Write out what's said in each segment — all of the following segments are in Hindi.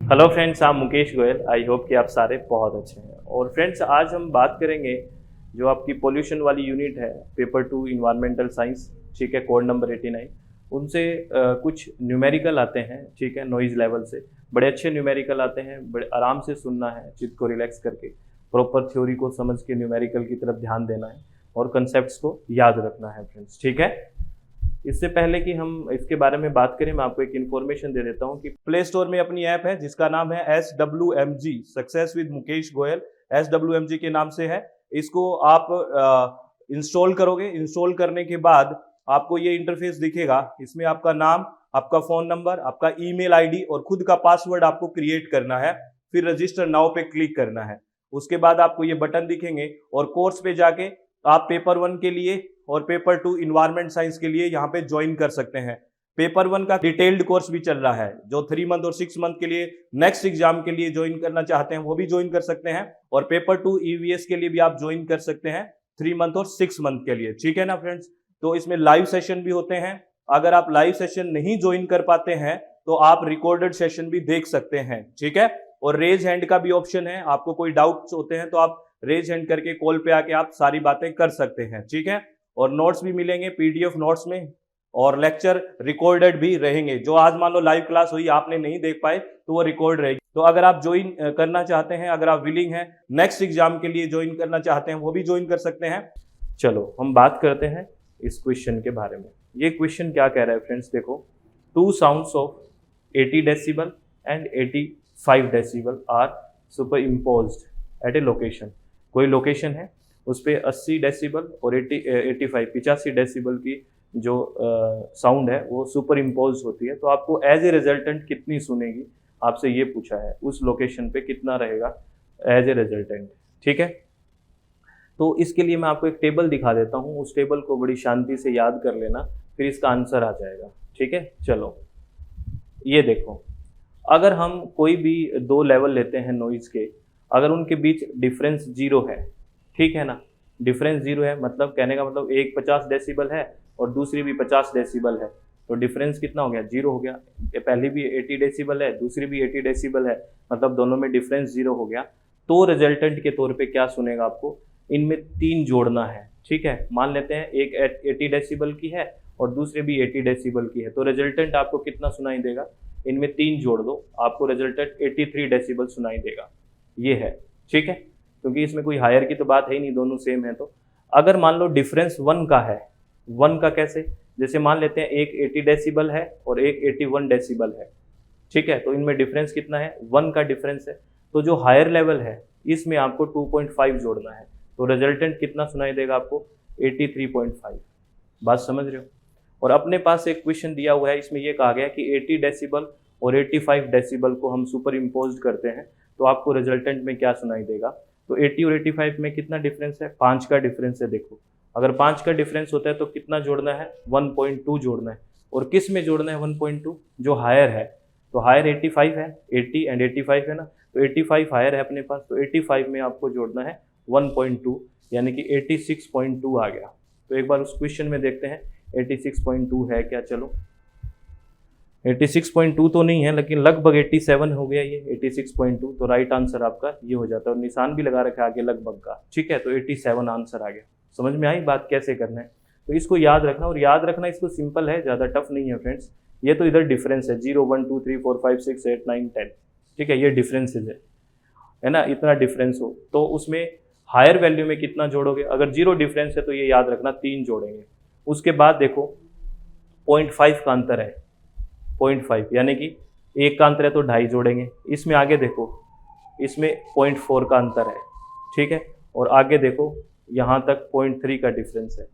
Hello friends, I'm Mukesh Goyal. I hope कि आप सारे बहुत अच्छे हैं। और फ्रेंड्स, आज हम बात करेंगे जो आपकी पोल्यूशन वाली यूनिट है, पेपर 2 इन्वायरमेंटल साइंस, ठीक है, कोड नंबर 89। उनसे कुछ न्यूमेरिकल आते हैं, ठीक है, नॉइज़ लेवल से। बड़े अच्छे न्यूमेरिकल आते हैं, बड़े आराम से सुनना है, चित्त को रिलैक्स करके, प्रॉपर थ्योरी को समझ के न्यूमेरिकल की तरफ ध्यान देना है और कंसेप्ट्स को याद रखना है फ्रेंड्स, ठीक है। इससे पहले कि हम इसके बारे में बात करें, मैं आपको एक इन्फॉर्मेशन दे देता हूं कि प्ले स्टोर में अपनी ऐप है जिसका नाम है SWMG, success with Mukesh Goyal. SWMG के नाम से है। इसको आप इंस्टॉल करोगे। इंस्टॉल करने के बाद आपको ये इंटरफेस दिखेगा। इसमें आपका नाम, आपका फोन नंबर, आपका ईमेल आईडी और खुद का पासवर्ड आपको क्रिएट करना है। फिर रजिस्टर नाउ पे क्लिक करना है। उसके बाद आपको ये बटन दिखेंगे और कोर्स पे जाके आप पेपर 1 के लिए और पेपर 2 इन्वायरमेंट साइंस के लिए यहाँ पे ज्वाइन कर सकते हैं। पेपर 1 का डिटेल्ड कोर्स भी चल रहा है, जो 3 मंथ और 6 मंथ के लिए नेक्स्ट एग्जाम के लिए ज्वाइन करना चाहते हैं वो भी ज्वाइन कर सकते हैं। और पेपर 2 ईवीएस के लिए भी आप ज्वाइन कर सकते हैं 3 मंथ और 6 मंथ के लिए, ठीक है ना फ्रेंड्स। तो इसमें लाइव सेशन भी होते हैं। अगर आप लाइव सेशन नहीं ज्वाइन कर पाते हैं तो आप रिकॉर्डेड सेशन भी देख सकते हैं, ठीक है। और रेज हैंड का भी ऑप्शन है। आपको कोई डाउट्स होते हैं तो आप रेज हैंड करके कॉल पे आके आप सारी बातें कर सकते हैं, ठीक है। और नोट्स भी मिलेंगे पीडीएफ नोट्स में, और लेक्चर रिकॉर्डेड भी रहेंगे। जो आज मान लो लाइव क्लास हुई आपने नहीं देख पाए तो वो रिकॉर्ड रहेगी। तो अगर आप ज्वाइन करना चाहते हैं, अगर आप विलिंग हैं, नेक्स्ट एग्जाम के लिए ज्वाइन करना चाहते हैं, वो भी ज्वाइन कर सकते हैं। चलो हम बात करते हैं इस क्वेश्चन के बारे में। ये क्वेश्चन क्या कह रहा है फ्रेंड्स, देखो। 2 sounds of 80 decibel and 85 decibel are superimposed at a location. कोई लोकेशन है, उस पर 80 डेसिबल और 85 डेसिबल की जो साउंड है वो सुपर इम्पोज होती है। तो आपको एज ए रिजल्टेंट कितनी सुनेगी, आपसे ये पूछा है। उस लोकेशन पे कितना रहेगा एज ए रिजल्टेंट, ठीक है। तो इसके लिए मैं आपको एक टेबल दिखा देता हूँ। उस टेबल को बड़ी शांति से याद कर लेना, फिर इसका आंसर आ जाएगा, ठीक है। चलो ये देखो, अगर हम कोई भी 2 लेवल लेते हैं नॉइज़ के, अगर उनके बीच डिफरेंस 0 है, ठीक है ना, डिफरेंस 0 है, मतलब कहने का मतलब एक 50 डेसिबल है और दूसरी भी 50 डेसिबल है, तो डिफरेंस कितना हो गया, 0 हो गया। पहली भी 80 डेसिबल है, दूसरी भी 80 डेसिबल है, मतलब दोनों में डिफरेंस 0 हो गया। तो रिजल्टेंट के तौर पे क्या सुनेगा आपको, इनमें 3 जोड़ना है, ठीक है। मान लेते हैं एक 80 डेसिबल की है और दूसरे भी 80 डेसिबल की है, तो रिजल्टेंट आपको कितना सुनाई देगा, इनमें 3 जोड़ दो, आपको रिजल्टेंट 83 डेसिबल सुनाई देगा। ये है, ठीक है, क्योंकि इसमें कोई हायर की तो बात है ही नहीं, दोनों सेम है। तो अगर मान लो डिफरेंस 1 का है, 1 का कैसे, जैसे मान लेते हैं एक 80 डेसिबल है और एक 81 डेसिबल है, ठीक है। तो इनमें डिफरेंस कितना है, 1 का डिफरेंस है। तो जो हायर लेवल है इसमें आपको 2.5 जोड़ना है, तो रिजल्टेंट कितना सुनाई देगा आपको, 83.5। बात समझ रहे हो। और अपने पास एक क्वेश्चन दिया हुआ है, इसमें यह कहा गया कि 80 डेसिबल और 85 डेसिबल को हम सुपर इम्पोज करते हैं तो आपको रिजल्टेंट में क्या सुनाई देगा। तो 80 और 85 में कितना डिफरेंस है, 5 का डिफरेंस है। देखो, अगर 5 का डिफरेंस होता है तो कितना जोड़ना है, 1.2 जोड़ना है। और किस में जोड़ना है 1.2, जो हायर है। तो हायर 85 है, 80 एंड 85 है ना, तो 85 हायर है अपने पास, तो 85 में आपको जोड़ना है 1.2, यानी कि 86.2 आ गया। तो एक बार उस क्वेश्चन में देखते हैं 86.2 है क्या। चलो 86.2 तो नहीं है, लेकिन लगभग 87 हो गया ये 86.2, तो राइट आंसर आपका ये हो जाता है। और निशान भी लगा रखा है आगे लगभग का, ठीक है। तो 87 आंसर आ गया। समझ में आई बात कैसे करना है। तो इसको याद रखना, और याद रखना इसको सिंपल है, ज़्यादा टफ नहीं है फ्रेंड्स। ये तो इधर डिफरेंस है 0 1 2 3 4 5 6 8 9 10, ठीक है, ये डिफरेंसेज है ना। इतना डिफरेंस हो तो उसमें हायर वैल्यू में कितना जोड़ोगे। अगर 0 डिफरेंस है तो ये याद रखना 3 जोड़ेंगे। उसके बाद देखो 0.5 का अंतर है, 0.5 यानी कि 1 का अंतर है तो 2.5 जोड़ेंगे। इसमें आगे देखो, इसमें 0.4 का अंतर है, ठीक है। और आगे देखो यहाँ तक 0.3 का डिफरेंस है,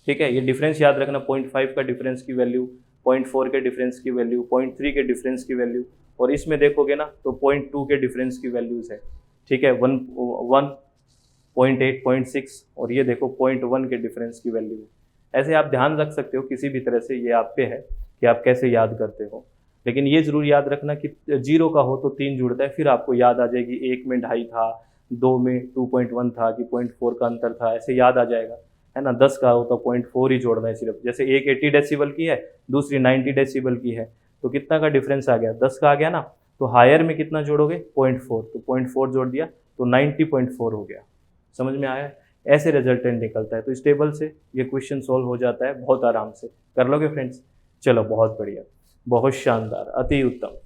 ठीक है। ये डिफरेंस याद रखना, 0.5 का डिफरेंस की वैल्यू, 0.4 के डिफरेंस की वैल्यू, 0.3 के डिफरेंस की वैल्यू, और इसमें देखोगे ना तो 0.2 के डिफरेंस की वैल्यूज़ है, ठीक है। 1 0.8 0.6, और ये देखो 0.1 के डिफरेंस की वैल्यू है। ऐसे आप ध्यान रख सकते हो किसी भी तरह से, ये आप पे है कि आप कैसे याद करते हो। लेकिन ये जरूर याद रखना कि 0 का हो तो 3 जुड़ता है, फिर आपको याद आ जाएगी 1 में 2.5 था, 2 में 2.1 था कि 0.4 का अंतर था, ऐसे याद आ जाएगा, है ना। 10 का हो तो 0.4 ही जोड़ना है सिर्फ। जैसे एक 80 डेसिबल की है, दूसरी 90 डेसिबल की है, तो कितना का डिफरेंस आ गया, 10 का आ गया ना। तो हायर में कितना जोड़ोगे 0.4, तो 0.4 जोड़ दिया तो 90.4 हो गया। समझ में आया? ऐसे रिजल्टेंट निकलता है। तो इस टेबल से ये क्वेश्चन सॉल्व हो जाता है बहुत आराम से। कर लोगे फ्रेंड्स? चलो बहुत बढ़िया, बहुत शानदार, अति उत्तम।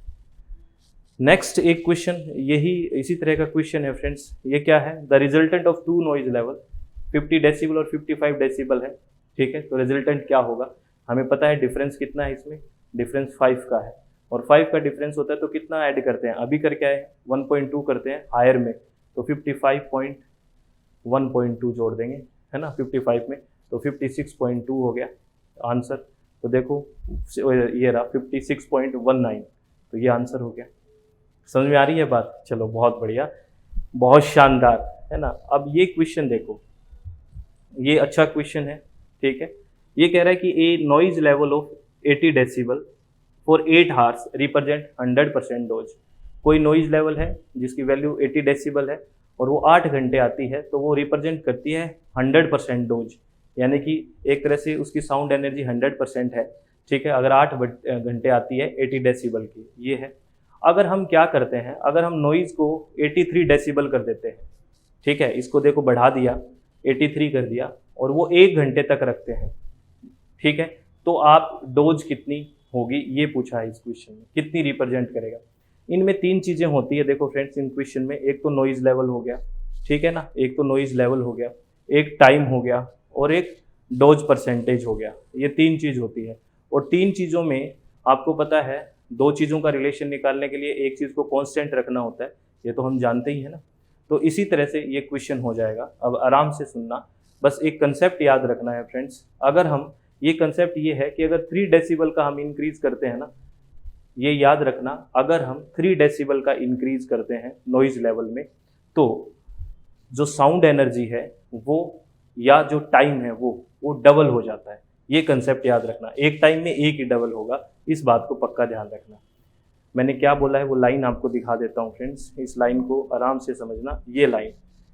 नेक्स्ट एक क्वेश्चन यही इसी तरह का क्वेश्चन है फ्रेंड्स। ये क्या है? The resultant of two noise level 50 decibel और 55 डेसिबल है। ठीक है, तो रिजल्टेंट क्या होगा? हमें पता है डिफरेंस कितना है इसमें, डिफरेंस 5 का है, और 5 का डिफरेंस होता है तो कितना ऐड करते हैं? अभी करके आए 1.2 करते हैं हायर में, तो 55.1.2 जोड़ देंगे, है ना, 55 में, तो 56.2 हो गया आंसर। तो देखो ये रहा 56.19, तो ये आंसर हो गया। समझ में आ रही है बात? चलो बहुत बढ़िया, बहुत शानदार, है ना। अब ये क्वेश्चन देखो, ये अच्छा क्वेश्चन है। ठीक है, ये कह रहा है कि ए noise level of 80 decibel for 8 hours represent 100% dose. कोई नॉइज लेवल है जिसकी वैल्यू 80 डेसिबल है और वो 8 घंटे आती है, तो वो रिप्रेजेंट करती है 100% डोज, यानी कि एक तरह से उसकी साउंड एनर्जी 100% है। ठीक है, अगर 8 घंटे आती है 80 डेसिबल की, ये है। अगर हम क्या करते हैं, अगर हम नॉइज को 83 डेसिबल कर देते हैं, ठीक है, इसको देखो बढ़ा दिया, 83 कर दिया, और वो 1 घंटे तक रखते हैं, ठीक है, तो आप डोज कितनी होगी ये पूछा है इस क्वेश्चन में, कितनी रिप्रेजेंट करेगा। इनमें 3 चीज़ें होती है देखो फ्रेंड्स इन क्वेश्चन में। एक तो नॉइज लेवल हो गया, ठीक है ना, एक तो नॉइज लेवल हो गया, एक टाइम हो गया, और एक डोज परसेंटेज हो गया। ये 3 चीज़ होती है, और 3 चीज़ों में आपको पता है 2 चीज़ों का रिलेशन निकालने के लिए एक चीज़ को कांस्टेंट रखना होता है, ये तो हम जानते ही है ना। तो इसी तरह से ये क्वेश्चन हो जाएगा। अब आराम से सुनना, बस एक कंसेप्ट याद रखना है फ्रेंड्स। अगर हम ये कंसेप्ट ये है कि अगर 3 डेसिबल का हम इंक्रीज करते हैं ना, ये याद रखना, अगर हम 3 डेसिबल का इंक्रीज करते हैं नॉइज लेवल में, तो जो साउंड एनर्जी है वो, या जो टाइम है वो डबल हो जाता है। ये कंसेप्ट याद रखना, एक टाइम में एक ही डबल होगा, इस बात को पक्का ध्यान रखना। मैंने क्या बोला है वो लाइन आपको दिखा देता हूँ फ्रेंड्स, इस लाइन को आराम से समझना। ये line,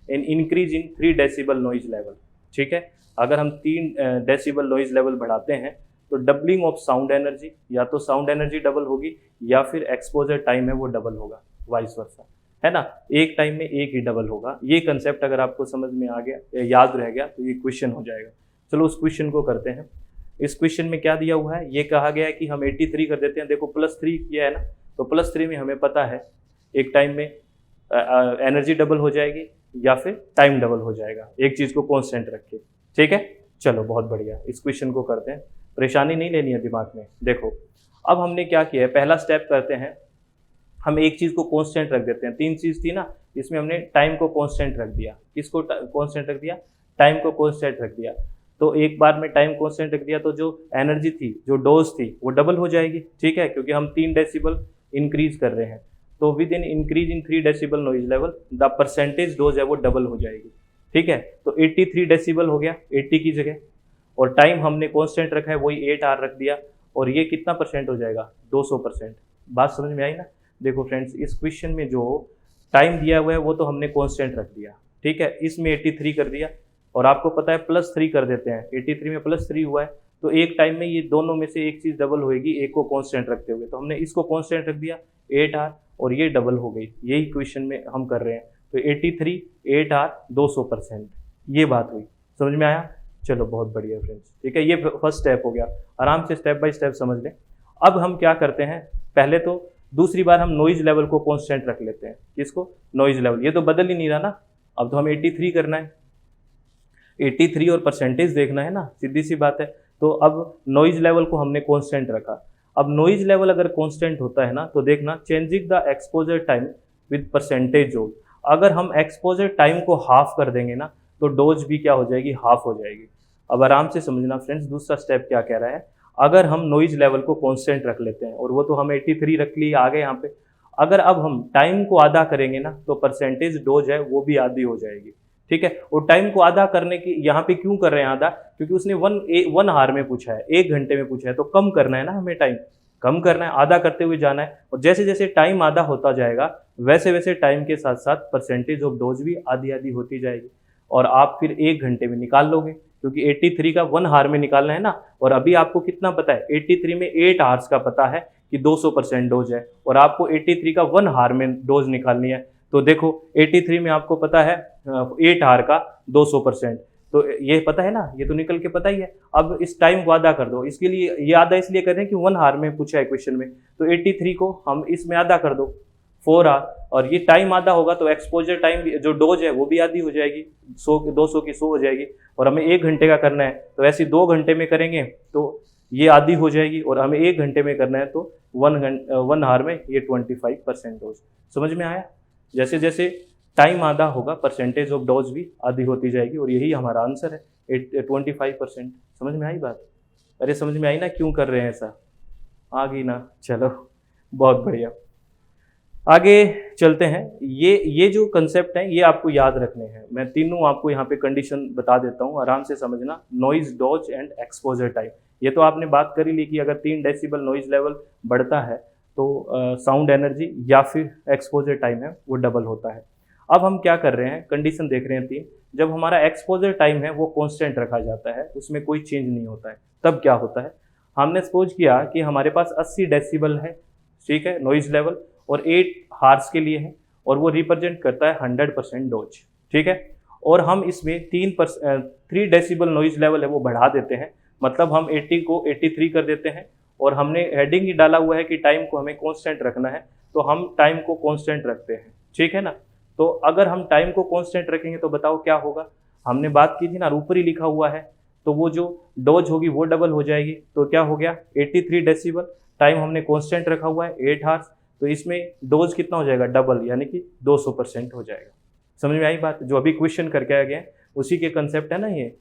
an increase in 3 decibel noise level, ठीक है, अगर हम 3 डेसिबल नॉइज लेवल बढ़ाते हैं तो डबलिंग ऑफ साउंड एनर्जी, या तो साउंड एनर्जी डबल होगी या फिर एक्सपोजर टाइम है वो डबल होगा, वाइस वर्सा, है ना। एक टाइम में एक ही डबल होगा। ये कंसेप्ट अगर आपको समझ में आ गया या याद रह गया तो ये क्वेश्चन हो जाएगा। चलो उस क्वेश्चन को करते हैं। इस क्वेश्चन में क्या दिया हुआ है, ये कहा गया है कि हम 83 कर देते हैं। देखो +3 किया है ना, तो +3 में हमें पता है एक टाइम में एनर्जी डबल हो जाएगी या फिर टाइम डबल हो जाएगा, एक चीज़ को कॉन्स्टेंट रख के। ठीक है, चलो बहुत बढ़िया, इस क्वेश्चन को करते हैं। परेशानी नहीं लेनी है दिमाग में। देखो अब हमने क्या किया है, पहला स्टेप करते हैं, हम एक चीज़ को कांस्टेंट रख देते हैं। 3 चीज़ थी ना, इसमें हमने टाइम को कांस्टेंट रख दिया। किसको कांस्टेंट रख दिया? टाइम को कांस्टेंट रख दिया। तो एक बार में टाइम कांस्टेंट रख दिया तो जो एनर्जी थी, जो डोज थी, वो डबल हो जाएगी। ठीक है, क्योंकि हम 3 डेसिबल इंक्रीज कर रहे हैं, तो with in increase in 3 decibel noise level the percentage dose है वो डबल हो जाएगी। ठीक है, तो 83 डेसिबल हो गया 80 की जगह, और टाइम हमने कांस्टेंट रखा है वही 8 आवर रख दिया, और ये कितना परसेंट हो जाएगा? 200%। बात समझ में आई ना। देखो फ्रेंड्स, इस क्वेश्चन में जो टाइम दिया हुआ है वो तो हमने कांस्टेंट रख दिया, ठीक है, इसमें 83 कर दिया, और आपको पता है +3 कर देते हैं, 83 में +3 हुआ है, तो एक टाइम में ये दोनों में से एक चीज़ डबल होएगी, एक को कांस्टेंट रखते हुए, तो हमने इसको कांस्टेंट रख दिया 8 आवर, और ये डबल हो गई। यही क्वेश्चन में हम कर रहे हैं। तो 83 8 आवर 200%, ये बात हुई। समझ में आया? चलो बहुत बढ़िया फ्रेंड्स। ठीक है, ये फर्स्ट स्टेप हो गया। आराम से स्टेप बाय स्टेप समझ लें। अब हम क्या करते हैं, पहले तो दूसरी बार हम नॉइज लेवल को कांस्टेंट रख लेते हैं। किसको? Noise level. ये तो बदल ही नहीं रहा ना, अब तो हम 83 करना है, 83 और परसेंटेज देखना है ना, सीधी सी बात है। तो अब नॉइज लेवल को हमने कांस्टेंट रखा। अब नॉइज लेवल अगर कांस्टेंट होता है ना, तो देखना, changing the exposure time with percentage dose. अगर हम एक्सपोजर टाइम को हाफ कर देंगे ना, तो डोज भी क्या हो जाएगी? हाफ हो जाएगी। अब आराम से समझना फ्रेंड्स, दूसरा स्टेप क्या कह रहा है। अगर हम नॉइज लेवल को कांस्टेंट रख लेते हैं, और वो तो हम 83 रख लिए, आगे यहाँ पे अगर अब हम टाइम को आधा करेंगे ना, तो परसेंटेज डोज है वो भी आधी हो जाएगी। ठीक है, और टाइम को आधा करने की यहाँ पे क्यों कर रहे हैं आधा? क्योंकि उसने 1 आवर में पूछा है, 1 घंटे में पूछा है, तो कम करना है ना, हमें टाइम कम करना है, आधा करते हुए जाना है। और जैसे जैसे टाइम आधा होता जाएगा, वैसे वैसे टाइम के साथ साथ परसेंटेज ऑफ डोज भी आधी आधी होती जाएगी, और आप फिर 1 घंटे में निकाल लोगे क्योंकि 83 का 1 हार में निकालना है ना, और अभी आपको कितना पता है, 83 में 8 हार्स का पता है कि 200% डोज है, और आपको 83 का 1 हार में डोज निकालनी है। तो देखो 83 में आपको पता है 8 हार का 200%, तो ये पता है ना, ये तो निकल के पता ही है। अब इस टाइम को आधा कर दो, इसके लिए ये आधा इसलिए कर रहे हैं कि 1 हार में पूछा है क्वेश्चन में, तो 83 को हम इसमें आधा कर दो 4 हार, और ये टाइम आधा होगा तो एक्सपोजर टाइम जो डोज है वो भी आधी हो जाएगी, 200 की 100 हो जाएगी, और हमें 1 घंटे का करना है तो ऐसे 2 घंटे में करेंगे तो ये आधी हो जाएगी, और हमें 1 घंटे में करना है तो 1 हार में ये 25% डोज। समझ में आया? जैसे जैसे टाइम आधा होगा परसेंटेज ऑफ डोज भी आधी होती जाएगी, और यही हमारा आंसर है 25%। समझ में आई बात? अरे समझ में आई ना क्यों कर रहे हैं ऐसा? आ गई ना? चलो बहुत बढ़िया, आगे चलते हैं। ये जो कंसेप्ट है ये आपको याद रखने हैं। मैं तीनों आपको यहाँ पे कंडीशन बता देता हूँ, आराम से समझना। Noise, dose and exposure time. ये तो आपने बात कर ही ली कि अगर 3 डेसिबल नॉइज लेवल बढ़ता है तो साउंड एनर्जी या फिर एक्सपोजर टाइम है वो डबल होता है। अब हम क्या कर रहे हैं, कंडीशन देख रहे हैं 3। जब हमारा एक्सपोजर टाइम है वो कॉन्स्टेंट रखा जाता है, उसमें कोई चेंज नहीं होता है, तब क्या होता है, हमने सपोज किया कि हमारे पास 80 डेसिबल है, ठीक है, नॉइज लेवल, और 8 हार्स के लिए है, और वो रिप्रेजेंट करता है 100% डोज, ठीक है। और हम इसमें 3 डेसिबल नॉइज लेवल है वो बढ़ा देते हैं, मतलब हम 80 को 83 कर देते हैं, और हमने हेडिंग ही डाला हुआ है कि टाइम को हमें कांस्टेंट रखना है, तो हम टाइम को कांस्टेंट रखते हैं, ठीक है ना। तो अगर हम टाइम को कांस्टेंट रखेंगे तो बताओ क्या होगा, हमने बात की थी ना, ऊपर ही लिखा हुआ है, तो वो जो डोज होगी वो डबल हो जाएगी। तो क्या हो गया, 83 डेसिबल, टाइम हमने कांस्टेंट रखा हुआ है 8 हार्स, तो इसमें डोज कितना हो जाएगा, डबल, यानी कि 200% हो जाएगा। समझ में आई बात? जो अभी क्वेश्चन करके आ गया उसी के कंसेप्ट है ना ये।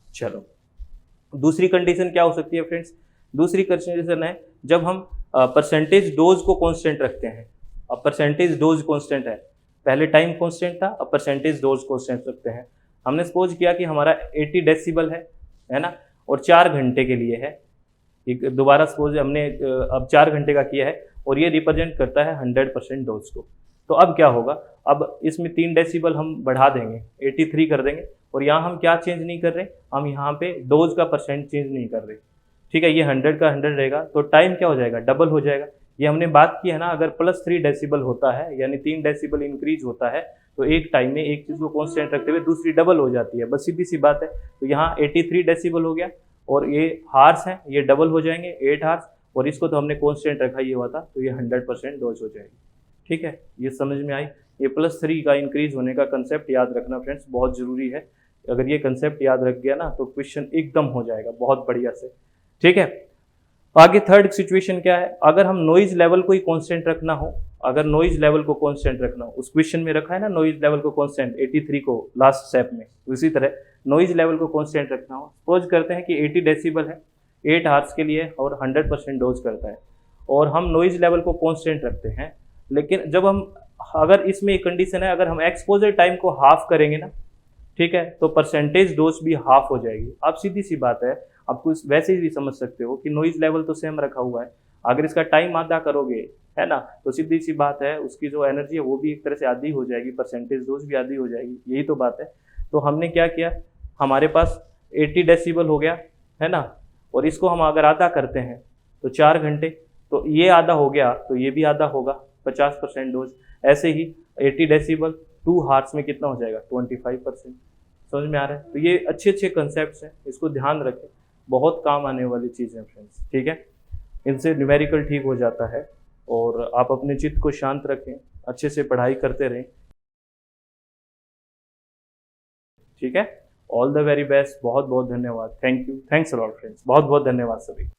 चलो दूसरी कंडीशन क्या हो सकती है फ्रेंड्स? दूसरी कंडीशन है जब हम परसेंटेज डोज को कांस्टेंट रखते हैं। अब परसेंटेज डोज कांस्टेंट है, पहले टाइम कांस्टेंट था, अब परसेंटेज डोज कांस्टेंट रखते हैं। हमने सपोज किया कि हमारा 80 डेसिबल है ना, और 4 घंटे के लिए है। एक दोबारा सपोज हमने अब 4 घंटे का किया है, और ये रिप्रेजेंट करता है 100% डोज को। तो अब क्या होगा, अब इसमें 3 डेसिबल हम बढ़ा देंगे, 83 कर देंगे, और यहाँ हम क्या चेंज नहीं कर रहे, हम यहाँ पे डोज का परसेंट चेंज नहीं कर रहे, ठीक है। ये 100 का 100 रहेगा, तो टाइम क्या हो जाएगा, डबल हो जाएगा। ये हमने बात की है ना, अगर +3 डेसिबल होता है, यानी 3 डेसिबल इंक्रीज होता है, तो एक टाइम में एक चीज़ को कॉन्स्टेंट रखते हुए दूसरी डबल हो जाती है, बस सीधी सी बात है। तो यहाँ 83 डेसिबल हो गया, और ये हार्स हैं, ये डबल हो जाएंगे 8 हार्स, और इसको तो हमने कांस्टेंट रखा ही हुआ था, तो ये 100% डोज हो जाएगी, ठीक है। ये समझ में आई? ये +3 का इंक्रीज होने का कंसेप्ट याद रखना फ्रेंड्स, बहुत जरूरी है। अगर ये कंसेप्ट याद रख गया ना तो क्वेश्चन एकदम हो जाएगा बहुत बढ़िया से, ठीक है। आगे थर्ड सिचुएशन क्या है, अगर हम नॉइज लेवल को ही कांस्टेंट रखना हो, अगर नॉइज लेवल को कांस्टेंट रखना हो, उस क्वेश्चन में रखा है ना नॉइज लेवल को कांस्टेंट 83 को लास्ट स्टेप में, उसी तरह नॉइज लेवल को कांस्टेंट रखना हो। सपोज करते हैं कि 80 डेसिबल है, 8 हार्स के लिए, और 100% डोज करता है, और हम नॉइज लेवल को कांस्टेंट रखते हैं। लेकिन जब हम, अगर इसमें एक कंडीशन है, अगर हम एक्सपोजर टाइम को हाफ करेंगे ना, ठीक है, तो परसेंटेज डोज भी हाफ हो जाएगी। अब सीधी सी बात है, आपको वैसे ही समझ सकते हो कि नॉइज लेवल तो सेम रखा हुआ है, अगर इसका टाइम आधा करोगे, है ना, तो सीधी सी बात है उसकी जो एनर्जी है वो भी एक तरह से आधी हो जाएगी, परसेंटेज डोज भी आधी हो जाएगी, यही तो बात है। तो हमने क्या किया, हमारे पास 80 डेसिबल हो गया, है ना, और इसको हम अगर आधा करते हैं तो 4 घंटे, तो ये आधा हो गया तो ये भी आधा होगा, 50% डोज। ऐसे ही 80 डेसिबल 2 हार्स में कितना हो जाएगा, 25%। समझ में आ रहा है? तो ये अच्छे अच्छे कंसेप्ट हैं, इसको ध्यान रखें, बहुत काम आने वाली चीज़ है फ्रेंड्स, ठीक है। इनसे न्यूमेरिकल ठीक हो जाता है, और आप अपने चित्त को शांत रखें, अच्छे से पढ़ाई करते रहें, ठीक है। ऑल द वेरी बेस्ट, बहुत बहुत धन्यवाद, thank you, thanks a lot friends, बहुत बहुत धन्यवाद सभी।